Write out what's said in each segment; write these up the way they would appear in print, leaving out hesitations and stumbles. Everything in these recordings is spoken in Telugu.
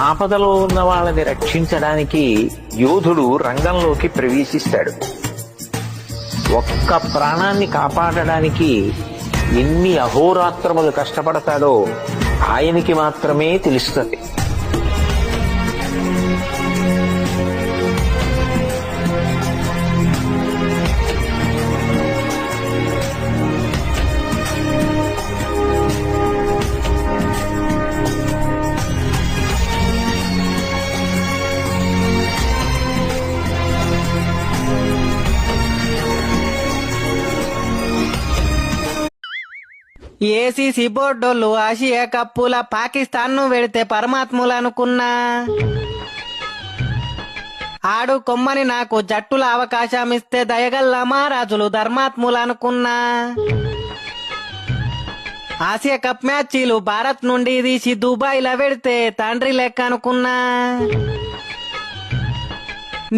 ఆపదలో ఉన్న వాళ్ళని రక్షించడానికి యోధుడు రంగంలోకి ప్రవేశిస్తాడు. ఒక్క ప్రాణాన్ని కాపాడడానికి ఎన్ని అహోరాత్రములు కష్టపడతాడో ఆయనకి మాత్రమే తెలుస్తుంది. ఏసీసీ బోర్డోళ్ళు ఆసియా కప్పుల పాకిస్తాన్ ను వెడితే పరమాత్ములు అనుకున్నా. ఆడు కొమ్మని నాకు జట్టుల అవకాశం ఇస్తే దయగల్ల మహారాజులు ధర్మాత్ములు అనుకున్నా. ఆసియా కప్ మ్యాచీలు భారత్ నుండి తీసి దుబాయ్లో వెడితే తండ్రి లెక్క అనుకున్నా.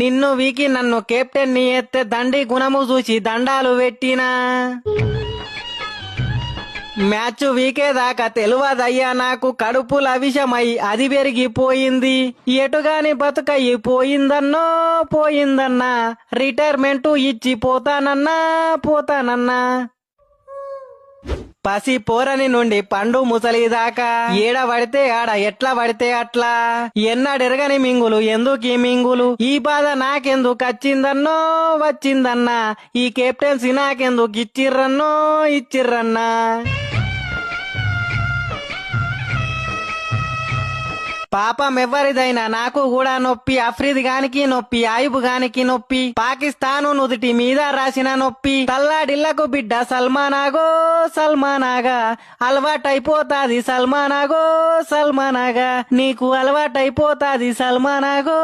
నిన్ను వీకి నన్ను కెప్టెన్ ని ఎత్తే దండి గుణము చూసి దండాలు పెట్టినా. మ్యాచ్ వీకేదాకా తెలువదయ్యా నాకు కడుపుల విషమై అది పెరిగిపోయింది. ఎటుగాని బతుకయ్యి పోయిందన్నా రిటైర్మెంట్ ఇచ్చి పోతానన్నా. పసి పోరని నుండి పండు ముసలి దాకా ఏడ పడితే ఆడ ఎట్లా పడితే అట్లా ఎన్నడెరగని మింగులు ఎందుకీ మింగులు. ఈ బాధ నాకెందుకు వచ్చిందన్నా ఈ కెప్టెన్సీ నాకెందుకు ఇచ్చిర్రన్నా. పాపం ఎవరిదైనా నాకు కూడా నొప్పి. అఫ్రీద్ గానికి నొప్పి, ఆయుబ్ గానికి నొప్పి, పాకిస్తాను నుదుటి మీద రాసిన నొప్పి. తల్లాడిల్లకు బిడ్డ సల్మానాగా అలవాటైపోతాది సల్మానాగా నీకు అలవాటైపోతాది సల్మానాగా.